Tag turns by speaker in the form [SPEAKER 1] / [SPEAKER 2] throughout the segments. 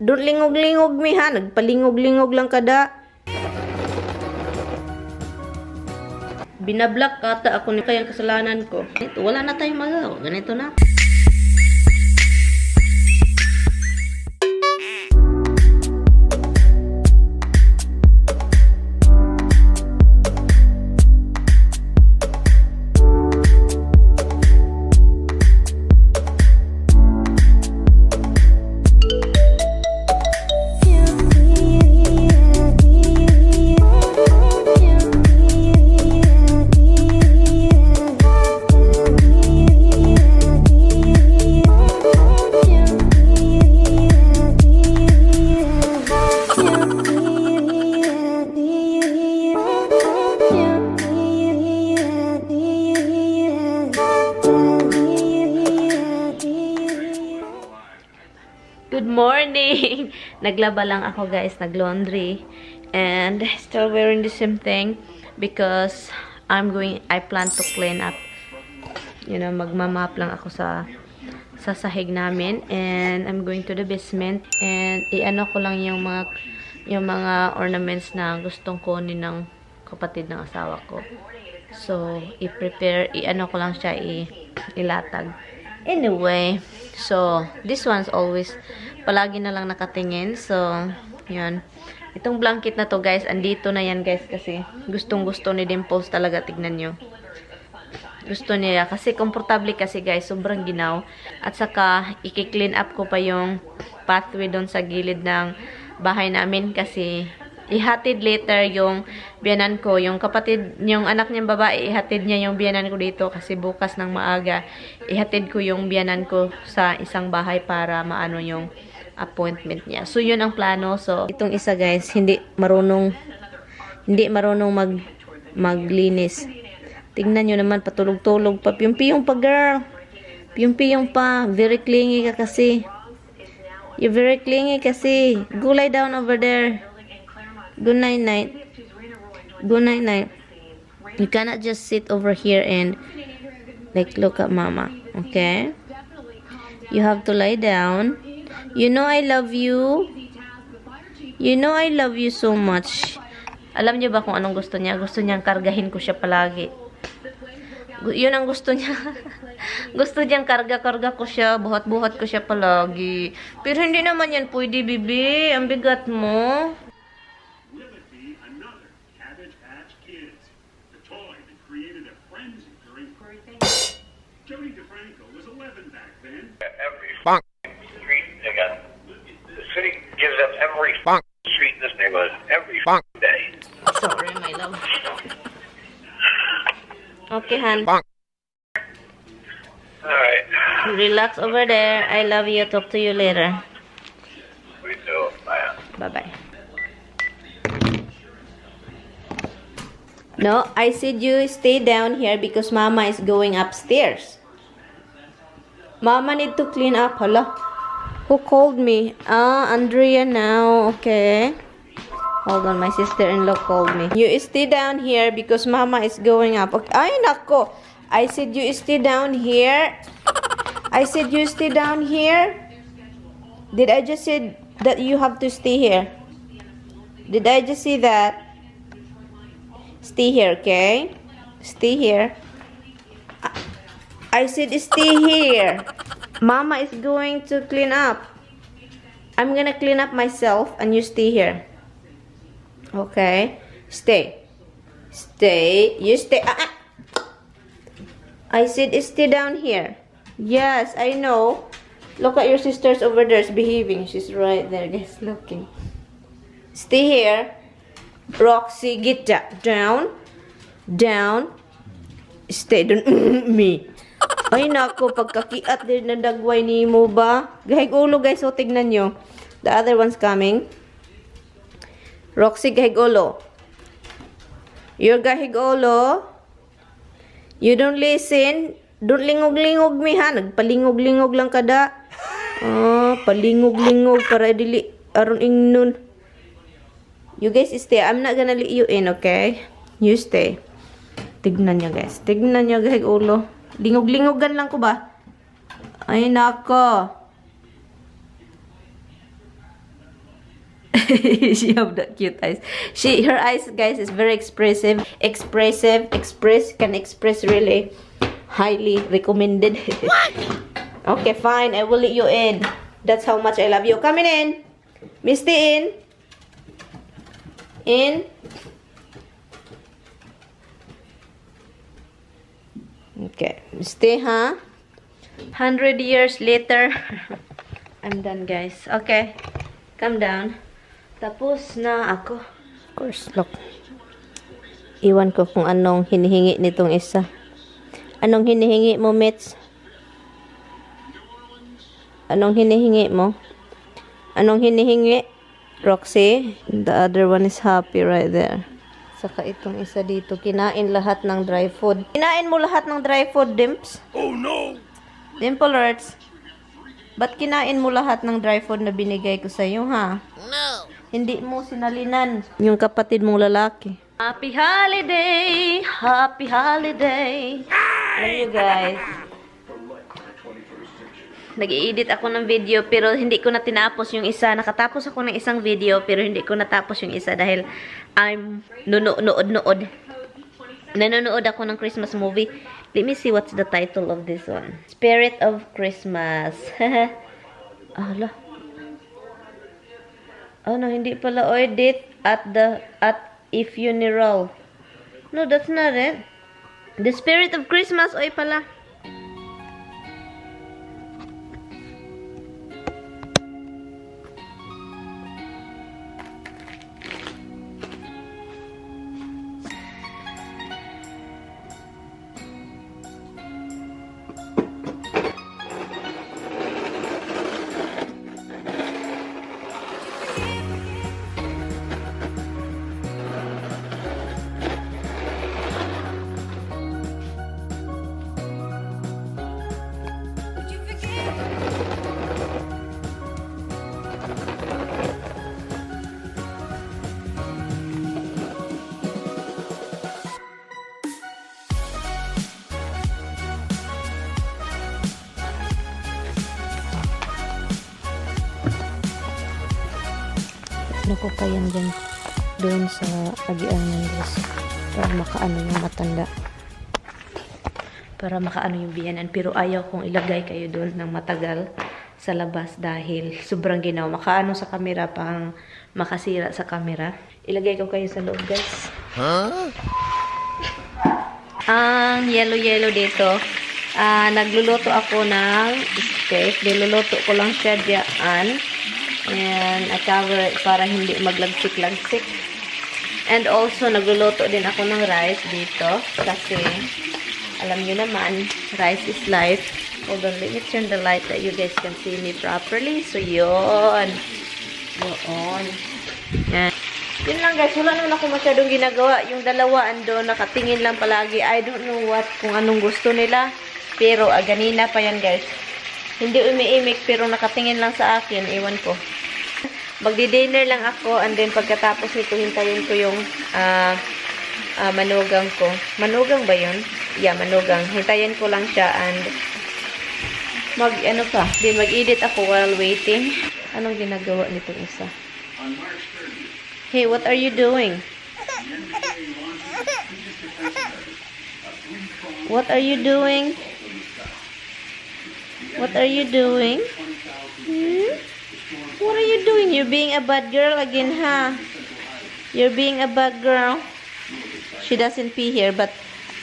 [SPEAKER 1] Don't lingog-lingog mi ha. Nagpalingog-lingog lang kada. Binablock ata ako ni kayang kasalanan ko. Ito, wala na tayong magawa. Ganito na. Good morning! Naglaba lang ako guys, naglaundry. And still wearing the same thing because I plan to clean up. You know, magmamap lang ako sa sahig namin. And I'm going to the basement. And i-ano ko lang yung mga ornaments na gustong kunin ng kapatid ng asawa ko. So, i-ano ko lang siya, ilatag. Anyway, so, this one's always, palagi na lang nakatingin. So, yun. Itong blanket na to, guys, andito na yan, guys, kasi gustong-gusto ni Dimples talaga, tignan nyo. Gusto niya, kasi komportable kasi, guys, sobrang ginaw. At saka, i-clean up ko pa yung pathway doon sa gilid ng bahay namin, kasi ihatid later yung biyanan ko, yung anak niyang babae, ihatid niya yung biyanan ko dito kasi bukas ng maaga, ihatid ko yung biyanan ko sa isang bahay para maano yung appointment niya. So, yun ang plano. So, itong isa guys, hindi marunong maglinis. Tingnan nyo naman, patulog-tulog pa. Piyong-piyong pa, girl. Piyong-piyong pa. Very clingy ka kasi. You're very clingy kasi. Go lie down over there. Good night, night. Good night, night. You cannot just sit over here and like look at mama. Okay? You have to lie down. You know I love you. You know I love you so much. Alam niyo ba kung anong gusto niya? Gusto niyang kargahin ko siya palagi. Yun ang gusto niya. Gusto niyang karga-karga ko siya. Buhat-buhat ko siya palagi. Pero hindi naman yan pwede, bibi. Ang bigat mo.
[SPEAKER 2] Bonk. Street again. The city gives up every bonk street in this neighborhood every bonk day.
[SPEAKER 1] Sorry, my love. Okay, Han.
[SPEAKER 2] Bonk. All right.
[SPEAKER 1] Relax over there. I love you. Talk to you later.
[SPEAKER 2] We do. Bye.
[SPEAKER 1] Bye-bye. No, I said you stay down here because Mama is going upstairs. Mama need to clean up. Hala. Who called me? Andrea now. Okay. Hold on. My sister-in-law called me. You stay down here because Mama is going up. Okay. Ay, nako. I said you stay down here. I said you stay down here. Did I just say that you have to stay here? Did I just say that? Stay here, okay? Stay here. I said stay here. Mama is going to clean up. I'm gonna clean up myself and you stay here. Okay? Stay. Stay. You stay. I said stay down here. Yes, I know. Look at your sisters over there behaving. She's right there, guys, looking. Stay here. Roxy, get down. Down. Stay down. Me. Ay, nako, pagkakiat din na dagway ni mo ba? Gahig ulo, guys. So, tignan nyo. The other one's coming. Roxy, gahig ulo. You're gahig ulo. You don't listen. Don't lingog-lingog mi, ha? Nagpalingog-lingog lang kada. Palingog-lingog para dili. Aron ingnon. You guys stay. I'm not gonna let you in, okay? You stay. Tignan nyo, guys. Tignan nyo, gahig ulo. Lingog-lingogan lang ko ba? Ay, nako. She have the cute eyes. Her eyes, guys, is very expressive. Can express really. Highly recommended. Okay, fine. I will let you in. That's how much I love you. Come in. Misty, in. In. Okay. Misty, huh? 100 years later. I'm done, guys. Okay. Come down. Tapos na ako. Of course, look. Iwan ko kung anong hinihingi nitong isa. Anong hinihingi mo, Mitz? Anong hinihingi mo? Anong hinihingi? Roxy? The other one is happy right there. Saka itong isa dito. Kinain lahat ng dry food. Kinain mo lahat ng dry food, Dimps?
[SPEAKER 2] Oh no!
[SPEAKER 1] Dimple Hearts. Ba't kinain mo lahat ng dry food na binigay ko sa'yo, ha?
[SPEAKER 2] No!
[SPEAKER 1] Hindi mo sinalinan yung kapatid mong lalaki. Happy holiday! Happy holiday! Alam nyo, guys. Nag-i-edit ako ng video pero hindi ko na tinapos yung isa. Nakatapos ako ng isang video pero hindi ko natapos yung isa dahil I'm nanonood ako ng Christmas movie. Let me see what's the title of this one. Spirit of Christmas. Ala. Oh no, hindi pala. Edit at a funeral. No, that's not it. The Spirit of Christmas. Oy pala. Ano ko pa yan dyan doon sa agian ng dress para makaano yung matanda, para makaano yung biyanan, pero ayaw kong ilagay kayo doon ng matagal sa labas dahil sobrang ginaw, makaano sa camera, pang makasira sa camera. Ilagay ko kayo sa loob, guys. Ang yellow dito, nagluluto ako ng steak. Niluluto ko lang siya dyan. And I cover it para hindi maglagsik-lagsik. And also, nagluluto din ako ng rice dito. Kasi, alam nyo naman, rice is life. Hold on, let me turn the light that you guys can see me properly. So, yun. Yun. Yan. Yun lang, guys. Wala naman ako masyadong ginagawa. Yung dalawa ando, nakatingin lang palagi. I don't know kung anong gusto nila. Pero, ganina pa yan, guys. Hindi umiimik, pero nakatingin lang sa akin. Iwan ko. Magdi-dinner lang ako, and then pagkatapos nito, hintayin ko yung manugang ko. Manugang ba yun? Yeah, manugang. Hintayin ko lang siya, and mag-edit ako while waiting. Anong ginagawa nito isa? Hey, what are you doing? What are you doing? What are you doing? What are you doing? You're being a bad girl again, huh? You're being a bad girl. She doesn't pee here, but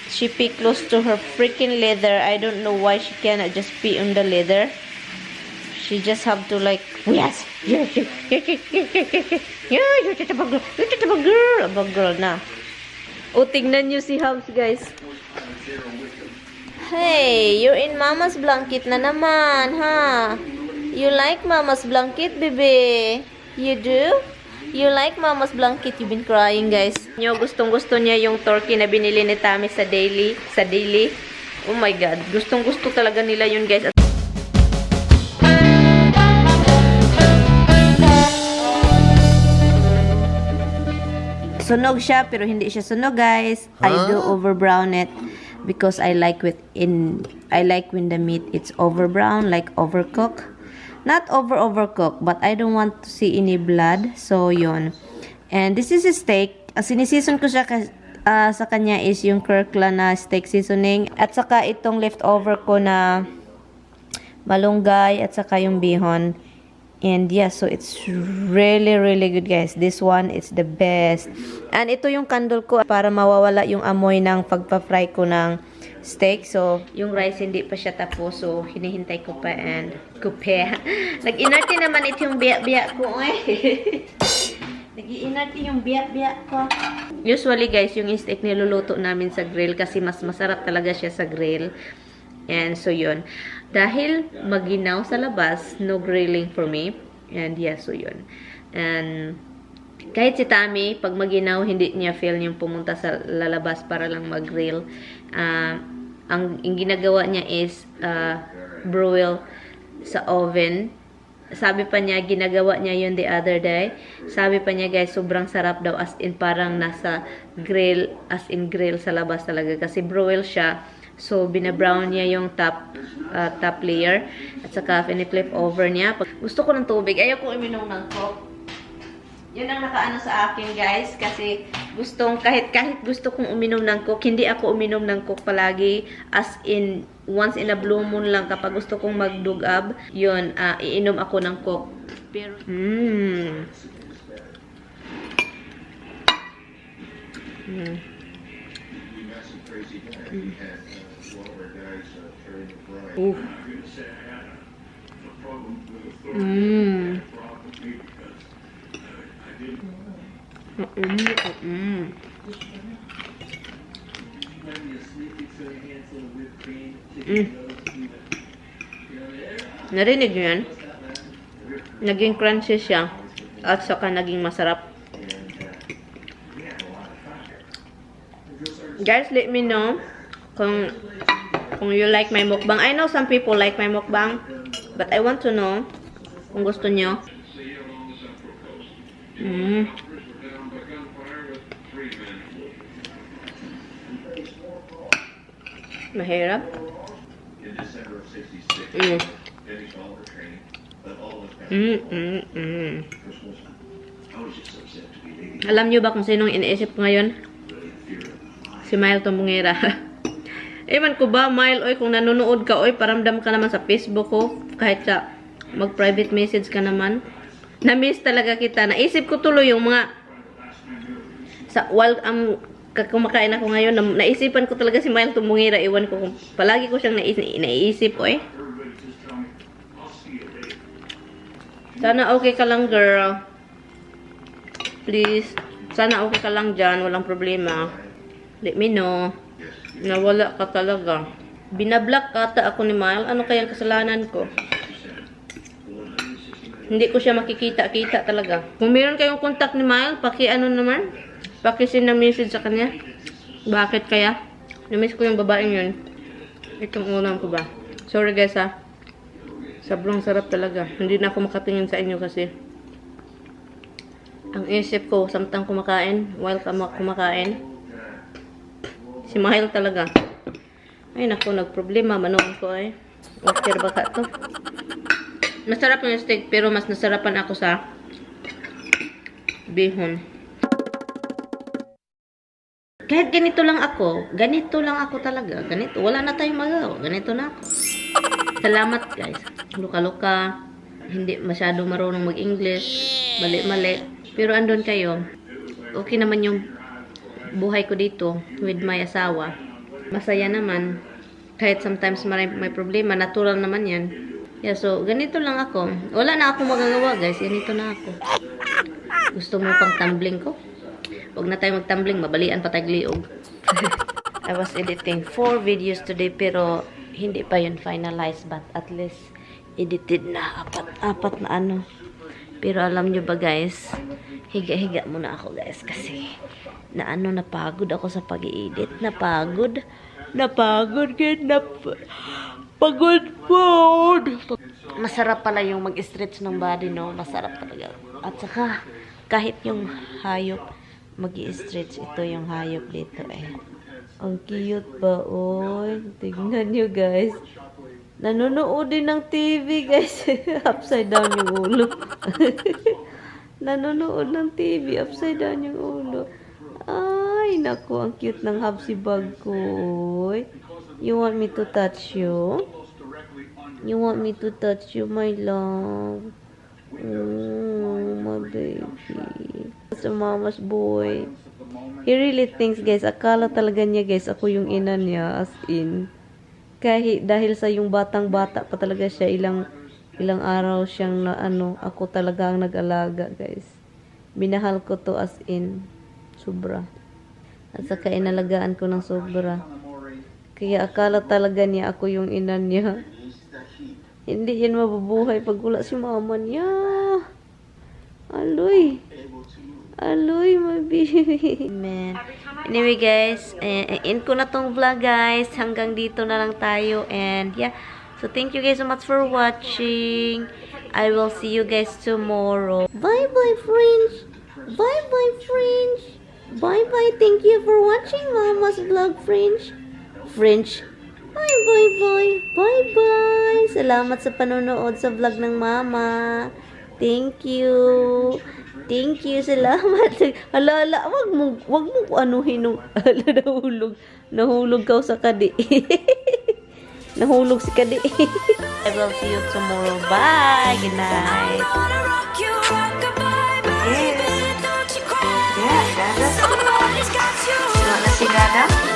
[SPEAKER 1] she pee close to her freaking leather. I don't know why she cannot just pee on the leather. She just have to like, yes, you're just a bad girl. You're just a bad girl. A bad girl na. O, tignan nyo si Hubs, guys. Hey, you're in Mama's blanket na naman, huh? You like Mama's blanket, baby? You do? You like Mama's blanket? You've been crying, guys. Gustong-gusto niya yung turkey na binili ni Tami sa daily. Oh my God. Gustong-gusto talaga nila yun, guys. Sunog siya, pero hindi siya sunog, guys. I do over brown it. Because I like when the meat it's over brown, like overcooked. not overcook, but I don't want to see any blood. So, yun. And this is a steak. Sinisison ko siya sa kanya is yung Kirkland na steak seasoning. At saka itong leftover ko na malunggay at saka yung bihon. And yeah, so it's really, really good, guys. This one is the best. And ito yung candle ko para mawawala yung amoy ng pagpa-fry ko ng steak. So, yung rice hindi pa siya tapos. So, hinihintay ko pa and kupe. Nag-inerte naman ito yung biyak-biyak ko. Nag-inerte yung biyak-biyak ko. Usually, guys, yung steak niluluto namin sa grill kasi mas masarap talaga siya sa grill. And so, yun. Dahil maginaw sa labas, no grilling for me. And yeah, so yun. And kahit si Tammy, pag maginaw, hindi niya feel yung pumunta sa lalabas para lang mag-grill. Ang ginagawa niya is broil sa oven. Sabi pa niya, ginagawa niya yun the other day. Sabi pa niya, guys, sobrang sarap daw as in parang nasa grill, as in grill sa labas talaga. Kasi broil siya. So, binabrown niya yung top layer. At saka, piniflip over niya. Gusto ko ng tubig. Ayaw ko uminom ng Coke. Yun ang nakaano sa akin, guys. Kasi, kahit gusto kong uminom ng Coke, hindi ako uminom ng Coke palagi. As in, once in a blue moon lang. Kapag gusto kong magdugab, yun, iinom ako ng Coke. Pero, Narinig nyo yan? Naging crunchy siya. At saka naging masarap. Guys, let me know kung you like my mukbang. I know some people like my mukbang, but I want to know kung gusto nyo. Mahirap. Alam nyo ba kung sinong iniisip ko ngayon? Si Mile Tombongera. Ewan ko ba, Mile, oy, kung nanonood ka, oy, paramdam ka naman sa Facebook ko. Kahit sa mag-private message ka naman. Na-miss talaga kita. Naisip ko tuloy yung mga while kumakain ako ngayon, naisipan ko talaga si Mile Tombongera. Ewan ko kung palagi ko siyang naisip, oy. Sana okay ka lang, girl. Please. Sana okay ka lang dyan. Walang problema. Let me know. Nawala ka talaga. Binablock kata ako ni Mile. Ano kayang kasalanan ko? Hindi ko siya makikita-kita talaga. Kung meron kayong contact ni Mile, ano naman? Paki-send ng message sa kanya. Bakit kaya? Namiss ko yung babaeng yun. Itong ulam ko ba? Sorry guys ha. Sobrang sarap talaga. Hindi na ako makatingin sa inyo kasi ang isip ko, samtang kumakain, while kumakain, si Mahal talaga. Ay, naku, nagproblema. Manoon ko eh. Okay ba ka to? Masarap yung steak, pero mas nasarapan ako sa bihon. Kahit ganito lang ako talaga. Ganito. Wala na tayong magawa. Ganito na ako. Salamat, guys. Luka-luka. Hindi masyado marunong mag-English. Mali-mali. Pero andun kayo. Okay naman yung buhay ko dito with my asawa. Masaya naman. Kahit sometimes may problema. Natural naman yan. Yeah, so, ganito lang ako. Wala na akong magagawa, guys. Ganito na ako. Gusto mo pang tumbling ko? Huwag na tayo mag-tumbling. Mabalian pa tayong liog. I was editing 4 videos today, pero hindi pa yun finalized. But at least, edited na. Apat na ano. Pero alam nyo ba, guys, higa-higa muna ako, guys. Kasi, napagod ako sa pag-i-edit. Napagod. Pagod. Masarap pala yung mag-stretch ng body, no? Masarap talaga. At saka, kahit yung hayop, mag-i-stretch. Ito yung hayop dito, eh. Ang cute ba, oy? Tingnan nyo, guys. Nanonood din ng TV, guys. Upside down yung ulo. Nanonood ng TV. Upside down yung ulo. Ay, naku. Ang cute ng hapsi bag ko. You want me to touch you? You want me to touch you, my love? Oh, my baby. It's a mama's boy. He really thinks, guys. Akala talaga niya, guys, ako yung ina niya. As in. Kahit dahil sa yung batang-bata pa talaga siya, ilang araw siyang na ako talaga ang nag-alaga, guys. Binahal ko to as in sobra. At saka inalagaan ko ng sobra. Kaya akala talaga niya ako yung ina niya. Hindi yan mabubuhay pag wala si mama niya. Aloy. Aloy, my baby. Man. Anyway, guys, end ko na tong vlog, guys. Hanggang dito na lang tayo. And, yeah. So, thank you guys so much for watching. I will see you guys tomorrow. Bye-bye, friends. Bye-bye, friends. Bye-bye. Thank you for watching Mama's vlog, friends. Friends. Bye-bye-bye. Bye-bye. Salamat sa panonood sa vlog ng Mama. Thank you. Thank you, salamat. Ala, wag mo anuhin nung, nahulog ka sa kadi. Nahulog si kadi. I will see you tomorrow. Bye. Good night. Yeah, Dada. Wala si Dada.